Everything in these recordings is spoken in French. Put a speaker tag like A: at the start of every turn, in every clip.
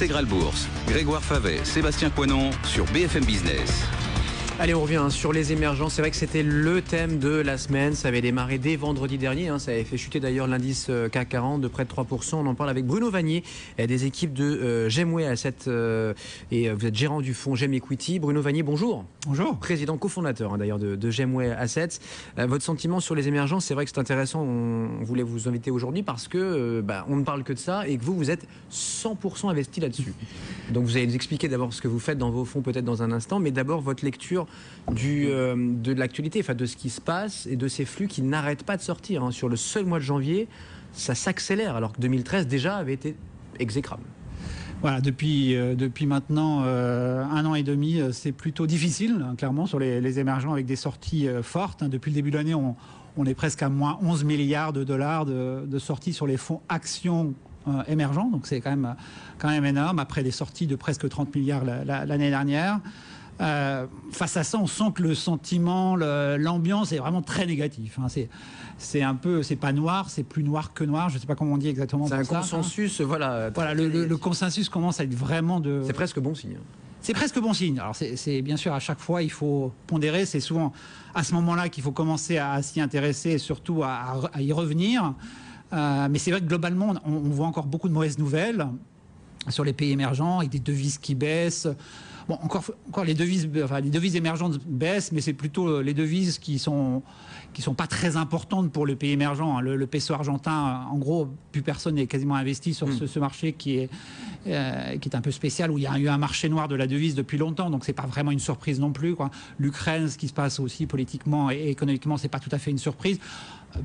A: Intégral Bourse, Grégoire Favet, Sébastien Coinon sur BFM Business.
B: Allez, on revient sur les émergents. C'est vrai que c'était le thème de la semaine. Ça avait démarré dès vendredi dernier. Ça avait fait chuter d'ailleurs l'indice CAC 40 de près de 3%. On en parle avec Bruno Vanier, des équipes de Gemway Asset. Et vous êtes gérant du fonds Gem Equity. Bruno Vanier, bonjour.
C: Bonjour.
B: Président cofondateur d'ailleurs de Gemway Assets. Votre sentiment sur les émergents, c'est vrai que c'est intéressant. On voulait vous inviter aujourd'hui parce que on ne parle que de ça et que vous êtes 100% investi là-dessus. Donc vous allez nous expliquer d'abord ce que vous faites dans vos fonds peut-être dans un instant, mais d'abord votre lecture de l'actualité, enfin de ce qui se passe et de ces flux qui n'arrêtent pas de sortir. Sur le seul mois de janvier, ça s'accélère alors que 2013 déjà avait été exécrable.
C: Voilà, depuis maintenant 1 an et demi, c'est plutôt difficile, clairement, sur les émergents avec des sorties fortes. Depuis le début de l'année, on est presque à moins 11 milliards de dollars de sorties sur les fonds actions émergents. Donc c'est quand même énorme, après des sorties de presque 30 milliards l'année dernière. Face à ça, on sent que le sentiment, l'ambiance est vraiment très négatif. C'est pas noir, c'est plus noir que noir. Je ne sais pas comment on dit exactement.
B: C'est un consensus, voilà.
C: Voilà, le consensus commence à être vraiment de.
B: C'est presque bon signe.
C: C'est presque bon signe. Alors c'est bien sûr à chaque fois il faut pondérer. C'est souvent à ce moment-là qu'il faut commencer à s'y intéresser et surtout à y revenir. Mais c'est vrai que globalement, on voit encore beaucoup de mauvaises nouvelles sur les pays émergents avec des devises qui baissent. Bon, encore les devises émergentes baissent, mais c'est plutôt les devises qui sont pas très importantes pour le pays émergent. Le peso argentin, en gros, plus personne n'est quasiment investi sur ce marché qui est un peu spécial, où il y a eu un marché noir de la devise depuis longtemps, donc c'est pas vraiment une surprise non plus, quoi. L'Ukraine, ce qui se passe aussi politiquement et économiquement, c'est pas tout à fait une surprise.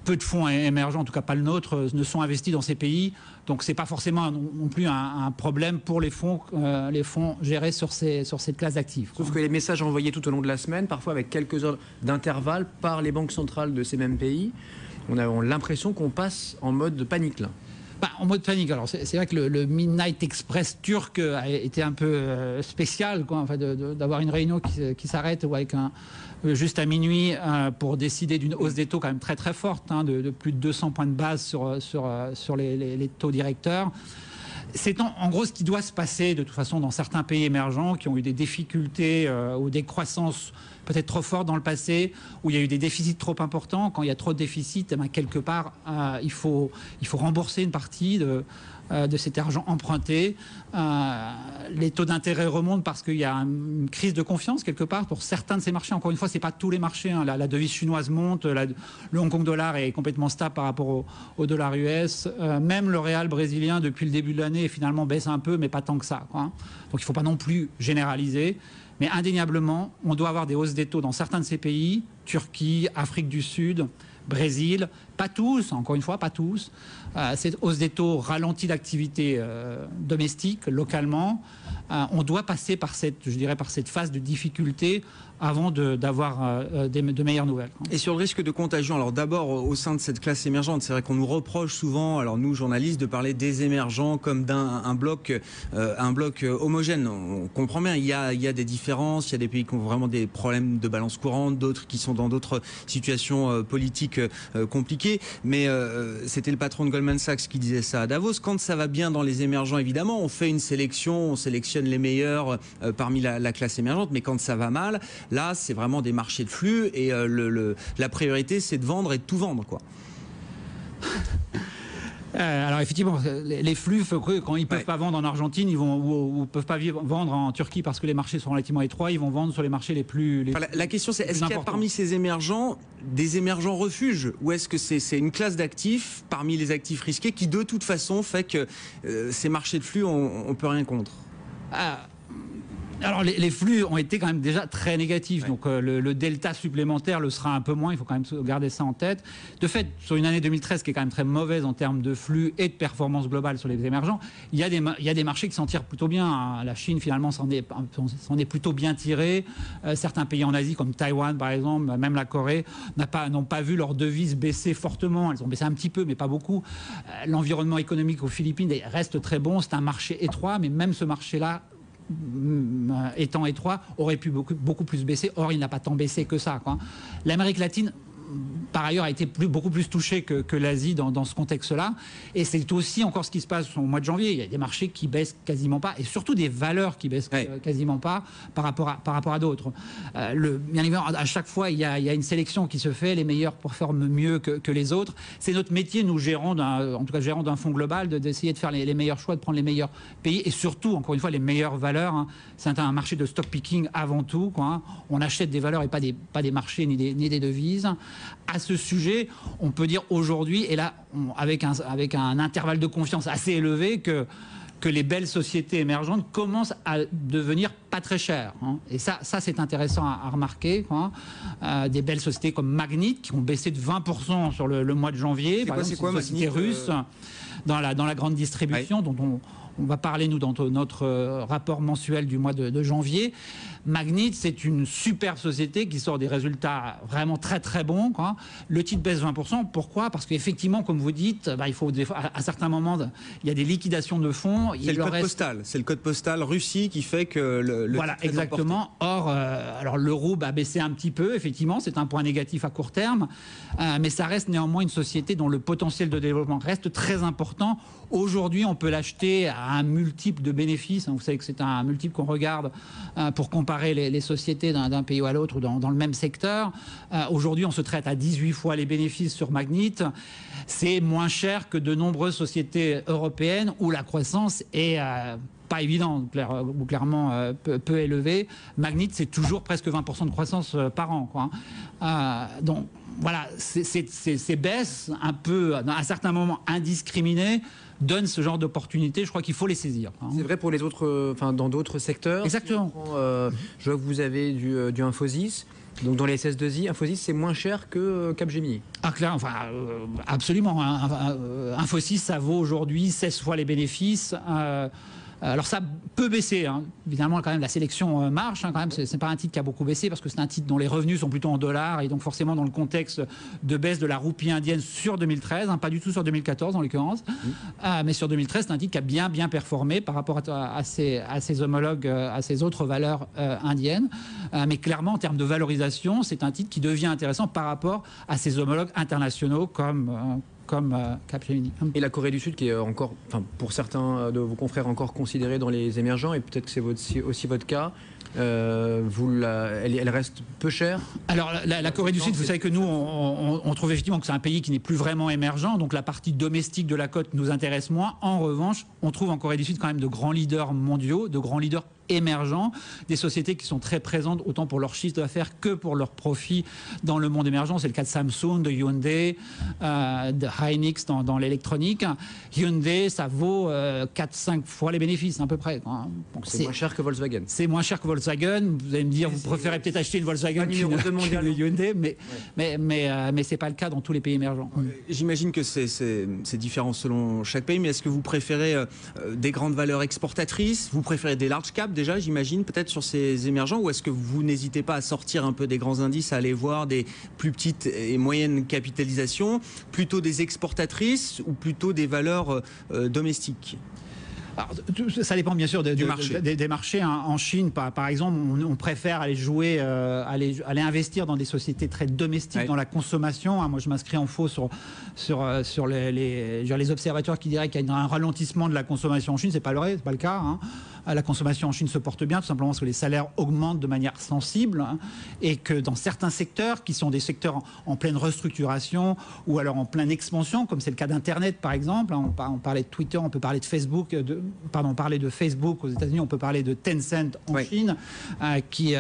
C: Peu de fonds émergents, en tout cas pas le nôtre, ne sont investis dans ces pays, donc c'est pas forcément non plus un problème pour les fonds gérés sur cette classe d'actifs.
B: Sauf que les messages envoyés tout au long de la semaine, parfois avec quelques heures d'intervalle par les banques centrales de ces mêmes pays, on a l'impression qu'on passe en mode de panique là.
C: En mode panique. Alors c'est vrai que le Midnight Express turc a été un peu spécial, quoi, enfin, d'avoir une réunion qui s'arrête ou avec juste à minuit pour décider d'une hausse des taux quand même très très forte, de plus de 200 points de base sur les taux directeurs. C'est en gros ce qui doit se passer de toute façon dans certains pays émergents qui ont eu des difficultés ou des croissances peut-être trop fortes dans le passé, où il y a eu des déficits trop importants. Quand il y a trop de déficits, quelque part, il faut rembourser une partie de cet argent emprunté. Les taux d'intérêt remontent parce qu'il y a une crise de confiance quelque part pour certains de ces marchés. Encore une fois, c'est pas tous les marchés. La devise chinoise monte, le Hong Kong dollar est complètement stable par rapport au dollar US. Même le réal brésilien depuis le début de l'année finalement baisse un peu, mais pas tant que ça, quoi. Donc il faut pas non plus généraliser. Mais indéniablement, on doit avoir des hausses des taux dans certains de ces pays, Turquie, Afrique du Sud, Brésil, pas tous, encore une fois, pas tous. Cette hausse des taux ralentit l'activité domestique, localement. On doit passer par cette phase de difficulté avant d'avoir de meilleures nouvelles.
D: Et sur le risque de contagion, alors d'abord au sein de cette classe émergente, c'est vrai qu'on nous reproche souvent, alors nous journalistes, de parler des émergents comme d'un bloc homogène. On comprend bien, il y a des différences, il y a des pays qui ont vraiment des problèmes de balance courante, d'autres qui sont dans d'autres situations politiques compliquées, mais c'était le patron de Goldman Sachs qui disait ça à Davos. Quand ça va bien dans les émergents, évidemment, on fait une sélection, on sélectionne les meilleurs parmi la classe émergente, mais quand ça va mal, là, c'est vraiment des marchés de flux et la priorité, c'est de vendre et de tout vendre, quoi.
C: Alors effectivement, les flux, quand ils peuvent pas vendre en Argentine, ils vont ou peuvent pas vendre en Turquie parce que les marchés sont relativement étroits, ils vont vendre sur les marchés les plus.
D: La question, c'est est-ce qu'il y a parmi ces émergents des émergents refuges, ou est-ce que c'est une classe d'actifs parmi les actifs risqués qui de toute façon fait que ces marchés de flux, on peut rien contre?
C: Alors les flux ont été quand même déjà très négatifs, ouais. Donc le delta supplémentaire le sera un peu moins, il faut quand même garder ça en tête. De fait, sur une année 2013 qui est quand même très mauvaise en termes de flux et de performance globale sur les émergents, il y a des marchés qui s'en tirent plutôt bien. La Chine finalement s'en est plutôt bien tiré. Certains pays en Asie comme Taïwan par exemple, même la Corée, n'ont pas vu leur devise baisser fortement. Elles ont baissé un petit peu mais pas beaucoup. L'environnement économique aux Philippines reste très bon, c'est un marché étroit, mais même ce marché-là étant étroit, aurait pu beaucoup plus baisser. Or, il n'a pas tant baissé que ça, quoi. L'Amérique latine, par ailleurs, a été beaucoup plus touchée que l'Asie dans ce contexte-là. Et c'est aussi encore ce qui se passe au mois de janvier. Il y a des marchés qui baissent quasiment pas, et surtout des valeurs qui baissent quasiment pas par rapport à d'autres. Bien évidemment, à chaque fois, il y a une sélection qui se fait. Les meilleurs performent mieux que les autres. C'est notre métier, nous gérants d'un fonds global, d'essayer de faire les meilleurs choix, de prendre les meilleurs pays, et surtout, encore une fois, les meilleures valeurs. Hein. C'est un marché de stock picking avant tout, quoi, hein. On achète des valeurs et pas des marchés ni des devises. À ce sujet, on peut dire aujourd'hui, et là, avec un intervalle de confiance assez élevé, que les belles sociétés émergentes commencent à devenir pas très chères. Hein. Et ça c'est intéressant à remarquer. Quoi. Des belles sociétés comme Magnit, qui ont baissé de 20% sur le mois de janvier.
D: C'est quoi, une
C: société russe dans la grande distribution, dont on va parler, nous, dans notre rapport mensuel du mois de janvier. Magnit, c'est une super société qui sort des résultats vraiment très très bons, quoi. Le titre baisse 20%. Pourquoi? Parce qu'effectivement, comme vous dites, il faut à certains moments, il y a des liquidations de fonds.
D: C'est le code postal. C'est le code postal Russie qui fait que le
C: voilà, exactement. Or, alors le rouble a baissé un petit peu. Effectivement, c'est un point négatif à court terme, mais ça reste néanmoins une société dont le potentiel de développement reste très important. Aujourd'hui, on peut l'acheter à un multiple de bénéfices. Vous savez que c'est un multiple qu'on regarde pour comparer les sociétés d'un pays à l'autre ou dans le même secteur. Aujourd'hui, on se traite à 18 fois les bénéfices sur Magnit. C'est moins cher que de nombreuses sociétés européennes où la croissance est pas évidente, ou clairement peu élevée. Magnit, c'est toujours presque 20% de croissance par an, quoi. Donc voilà, ces baisses un peu, à certains moments indiscriminées, donnent ce genre d'opportunités. Je crois qu'il faut les saisir. Hein.
B: C'est vrai pour les autres, dans d'autres secteurs.
C: Exactement.
B: Je vois que vous avez du Infosys. Donc dans les SS2I, Infosys, c'est moins cher que Capgemini.
C: Ah, clair, enfin, absolument. Infosys, ça vaut aujourd'hui 16 fois les bénéfices. Alors ça peut baisser, hein. Évidemment, quand même, la sélection marche, hein, quand même. C'est pas un titre qui a beaucoup baissé parce que c'est un titre dont les revenus sont plutôt en dollars et donc forcément dans le contexte de baisse de la roupie indienne sur 2013, hein, pas du tout sur 2014 en l'occurrence, mais sur 2013, c'est un titre qui a bien performé par rapport à ses homologues, à ses autres valeurs indiennes. Mais clairement, en termes de valorisation, c'est un titre qui devient intéressant par rapport à ses homologues internationaux comme Capgemini.
B: Et la Corée du Sud, qui est encore, pour certains de vos confrères, encore considérée dans les émergents, et peut-être que c'est aussi votre cas, elle reste peu chère.
C: Alors la Corée du Sud, vous savez que nous, on trouve effectivement que c'est un pays qui n'est plus vraiment émergent, donc la partie domestique de la cote nous intéresse moins. En revanche, on trouve en Corée du Sud quand même de grands leaders mondiaux, de grands leaders émergents, des sociétés qui sont très présentes autant pour leur chiffre d'affaires que pour leurs profits dans le monde émergent. C'est le cas de Samsung, de Hyundai, de Hynix dans l'électronique. Hyundai, ça vaut 4-5 fois les bénéfices à peu près.
B: Donc c'est moins cher que Volkswagen.
C: C'est moins cher que Volkswagen. Vous allez me dire, vous préférez peut-être acheter une Volkswagen qu'une Hyundai, mais c'est pas le cas dans tous les pays émergents.
D: J'imagine que c'est différent selon chaque pays, mais est-ce que vous préférez des grandes valeurs exportatrices? Vous préférez des large caps déjà, j'imagine, peut-être sur ces émergents, ou est-ce que vous n'hésitez pas à sortir un peu des grands indices, à aller voir des plus petites et moyennes capitalisations, plutôt des exportatrices ou plutôt des valeurs domestiques?
C: Alors, ça dépend bien sûr des marchés. Hein. En Chine, par exemple, on préfère aller jouer, aller investir dans des sociétés très domestiques dans la consommation. Hein. Moi, je m'inscris en faux sur les observateurs qui diraient qu'il y a un ralentissement de la consommation en Chine. C'est pas le cas. Hein. La consommation en Chine se porte bien, tout simplement parce que les salaires augmentent de manière sensible, hein, et que dans certains secteurs, qui sont des secteurs en pleine restructuration ou alors en pleine expansion, comme c'est le cas d'Internet par exemple, hein, on parlait de Twitter, on peut parler de Facebook, parler de Facebook aux États-Unis, on peut parler de Tencent en Chine, qui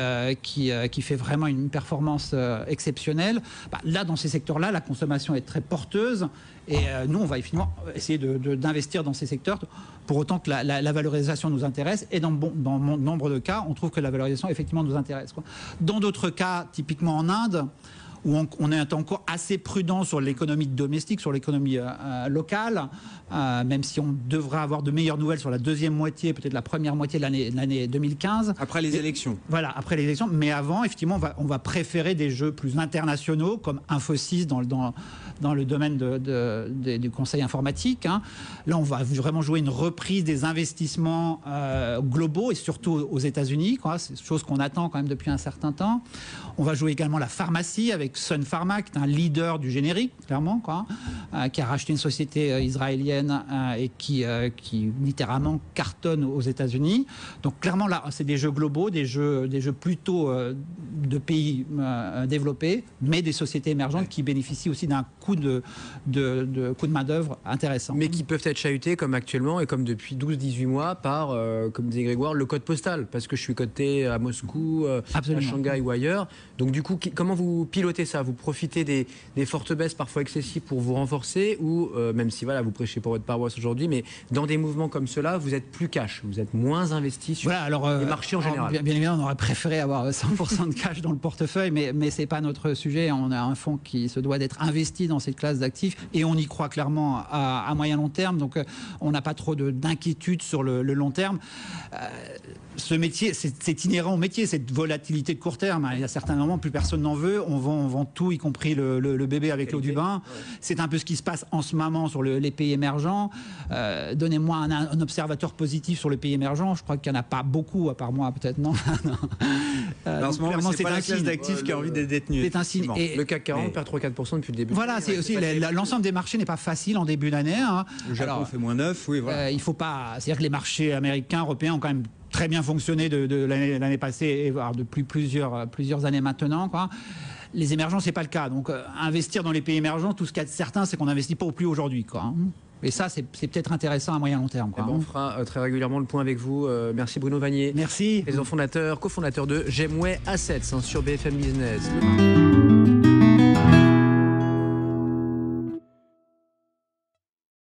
C: fait vraiment une performance exceptionnelle. Là, dans ces secteurs-là, la consommation est très porteuse. Et nous, on va effectivement essayer d'investir dans ces secteurs, pour autant que la valorisation nous intéresse. Et dans nombre de cas, on trouve que la valorisation, effectivement, nous intéresse, quoi. Dans d'autres cas, typiquement en Inde, où on est encore assez prudent sur l'économie domestique, sur l'économie locale, même si on devra avoir de meilleures nouvelles sur la deuxième moitié, peut-être la première moitié de l'année 2015.
D: Après les élections.
C: Voilà, après les élections. Mais avant, effectivement, on va préférer des jeux plus internationaux, comme Infosys dans le domaine du conseil informatique. Hein. Là, on va vraiment jouer une reprise des investissements globaux, et surtout aux États-Unis. C'est une chose qu'on attend quand même depuis un certain temps. On va jouer également la pharmacie avec avec Sun Pharma, qui est un leader du générique, clairement, quoi, qui a racheté une société israélienne et qui littéralement cartonne aux États-Unis. Donc clairement là, c'est des jeux globaux, des jeux plutôt de pays développés, mais des sociétés émergentes qui bénéficient aussi d'un coût de main-d'œuvre intéressant.
B: Mais qui peuvent être chahutés comme actuellement et comme depuis 12-18 mois par, comme disait Grégoire, le code postal, parce que je suis coté à Moscou, à Shanghai ou ailleurs. Donc du coup, comment vous pilotez ça? Vous profitez des fortes baisses parfois excessives pour vous renforcer, ou même si voilà, vous prêchez pour votre paroisse aujourd'hui, mais dans des mouvements comme cela, vous êtes plus cash, vous êtes moins investi sur les marchés en général.
C: Bien évidemment, on aurait préféré avoir 100% de cash dans le portefeuille, mais c'est pas notre sujet. On a un fonds qui se doit d'être investi dans cette classe d'actifs et on y croit clairement à moyen long terme. Donc on n'a pas trop d'inquiétude sur le long terme. Ce métier, c'est inhérent au métier, cette volatilité de court terme. Il y a certains moments, plus personne n'en veut. On vend tout, y compris le bébé avec l'eau du bain. Ouais. C'est un peu ce qui se passe en ce moment sur les pays émergents. Donnez-moi un observateur positif sur les pays émergents. Je crois qu'il n'y en a pas beaucoup, à part moi, peut-être, non.
D: En ce moment, c'est pas la classe d'actifs qui a envie d'être détenue.
C: C'est un signe.
B: Et le CAC 40 perd 3-4% depuis le début.
C: Voilà, c'est aussi l'ensemble des marchés n'est pas facile en début d'année. Hein.
D: Le Japon fait moins 9, oui, voilà.
C: Il faut pas. C'est-à-dire que les marchés américains, européens ont quand même très bien fonctionné de l'année passée et voire depuis plusieurs années maintenant, quoi. Les émergents, c'est pas le cas. Donc, investir dans les pays émergents, tout ce qu'il y a de certain, c'est qu'on n'investit pas au plus aujourd'hui, quoi. Hein. Et ça, c'est peut-être intéressant à moyen long terme, quoi.
B: On fera très régulièrement le point avec vous. Merci Bruno Vanier.
C: Merci.
B: Président fondateur, cofondateur de Gemway Assets sur BFM Business.